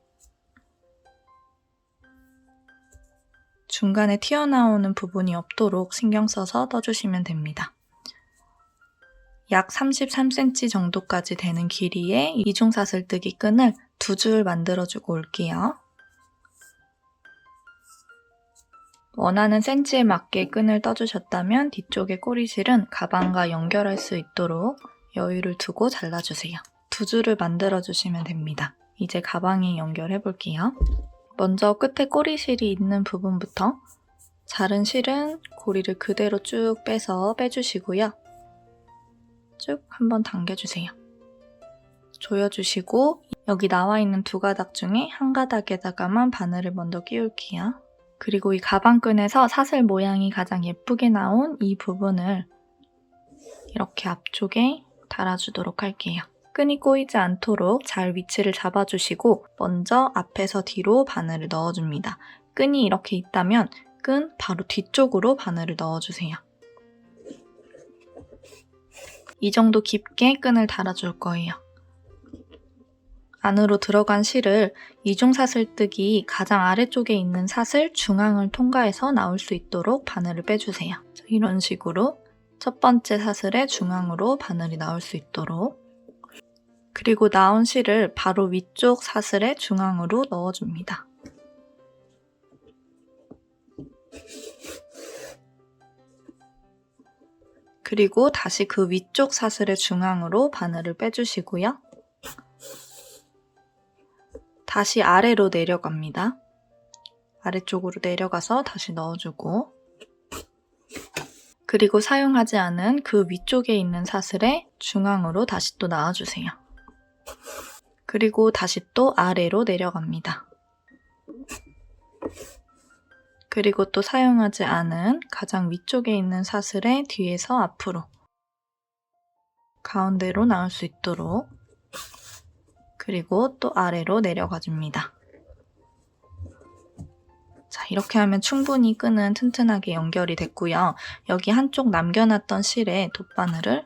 Speaker 1: 중간에 튀어나오는 부분이 없도록 신경 써서 떠주시면 됩니다. 약 33cm 정도까지 되는 길이의 이중사슬뜨기 끈을 2줄 만들어주고 올게요. 원하는 센치에 맞게 끈을 떠주셨다면 뒤쪽의 꼬리실은 가방과 연결할 수 있도록 여유를 두고 잘라주세요. 2줄을 만들어주시면 됩니다. 이제 가방에 연결해 볼게요. 먼저 끝에 꼬리실이 있는 부분부터 자른 실은 고리를 그대로 쭉 빼서 빼주시고요. 쭉 한번 당겨주세요. 조여주시고 여기 나와 있는 2가닥 중에 한 가닥에다가만 바늘을 먼저 끼울게요. 그리고 이 가방끈에서 사슬 모양이 가장 예쁘게 나온 이 부분을 이렇게 앞쪽에 달아주도록 할게요. 끈이 꼬이지 않도록 잘 위치를 잡아주시고 먼저 앞에서 뒤로 바늘을 넣어줍니다. 끈이 이렇게 있다면 끈 바로 뒤쪽으로 바늘을 넣어주세요. 이 정도 깊게 끈을 달아줄 거예요. 안으로 들어간 실을 이중사슬뜨기 가장 아래쪽에 있는 사슬 중앙을 통과해서 나올 수 있도록 바늘을 빼주세요. 이런 식으로 첫 번째 사슬의 중앙으로 바늘이 나올 수 있도록 그리고 나온 실을 바로 위쪽 사슬의 중앙으로 넣어줍니다. 그리고 다시 그 위쪽 사슬의 중앙으로 바늘을 빼주시고요. 다시 아래로 내려갑니다. 아래쪽으로 내려가서 다시 넣어주고 그리고 사용하지 않은 그 위쪽에 있는 사슬의 중앙으로 다시 또 놔주세요. 그리고 다시 또 아래로 내려갑니다. 그리고 또 사용하지 않은 가장 위쪽에 있는 사슬의 뒤에서 앞으로 가운데로 나올 수 있도록 그리고 또 아래로 내려가 줍니다. 자, 이렇게 하면 충분히 끈은 튼튼하게 연결이 됐고요. 여기 한쪽 남겨놨던 실에 돗바늘을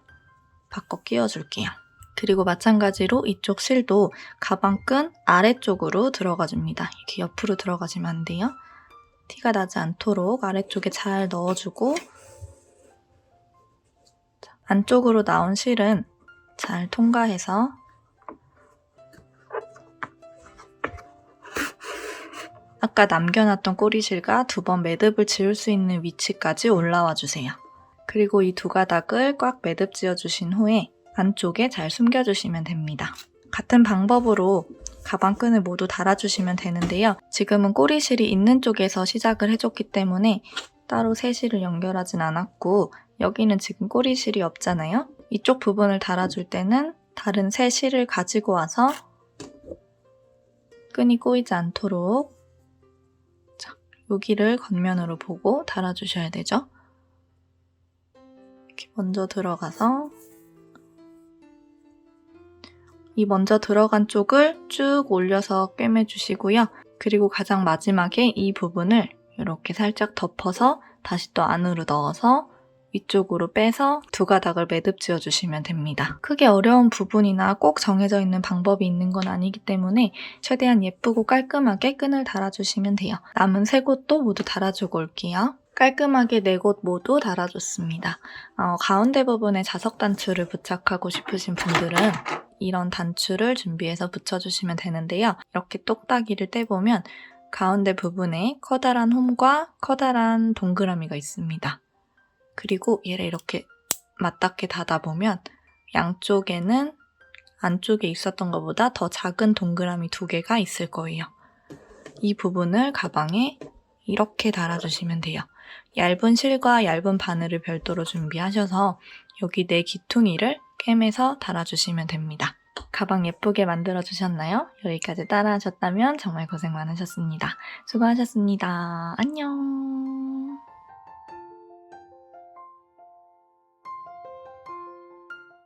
Speaker 1: 바꿔 끼워줄게요. 그리고 마찬가지로 이쪽 실도 가방 끈 아래쪽으로 들어가 줍니다. 이렇게 옆으로 들어가시면 안 돼요. 티가 나지 않도록 아래쪽에 잘 넣어주고, 안쪽으로 나온 실은 잘 통과해서 아까 남겨놨던 꼬리실과 2번 매듭을 지을 수 있는 위치까지 올라와 주세요. 그리고 이 2가닥을 꽉 매듭 지어주신 후에 안쪽에 잘 숨겨주시면 됩니다. 같은 방법으로 가방끈을 모두 달아주시면 되는데요. 지금은 꼬리실이 있는 쪽에서 시작을 해줬기 때문에 따로 세 실을 연결하진 않았고, 여기는 지금 꼬리실이 없잖아요. 이쪽 부분을 달아줄 때는 다른 세 실을 가지고 와서 끈이 꼬이지 않도록 여기를 겉면으로 보고 달아주셔야 되죠. 이렇게 먼저 들어가서 이 먼저 들어간 쪽을 쭉 올려서 꿰매주시고요. 그리고 가장 마지막에 이 부분을 이렇게 살짝 덮어서 다시 또 안으로 넣어서 위쪽으로 빼서 2가닥을 매듭 지어주시면 됩니다. 크게 어려운 부분이나 꼭 정해져 있는 방법이 있는 건 아니기 때문에 최대한 예쁘고 깔끔하게 끈을 달아주시면 돼요. 남은 3곳도 모두 달아주고 올게요. 깔끔하게 4곳 모두 달아줬습니다. 가운데 부분에 자석 단추를 부착하고 싶으신 분들은 이런 단추를 준비해서 붙여주시면 되는데요. 이렇게 똑딱이를 떼보면 가운데 부분에 커다란 홈과 커다란 동그라미가 있습니다. 그리고 얘를 이렇게 맞닿게 닫아보면 양쪽에는 안쪽에 있었던 것보다 더 작은 동그라미 2개가 있을 거예요. 이 부분을 가방에 이렇게 달아주시면 돼요. 얇은 실과 얇은 바늘을 별도로 준비하셔서 여기 4 귀퉁이를 꿰매서 달아주시면 됩니다. 가방 예쁘게 만들어주셨나요? 여기까지 따라하셨다면 정말 고생 많으셨습니다. 수고하셨습니다. 안녕.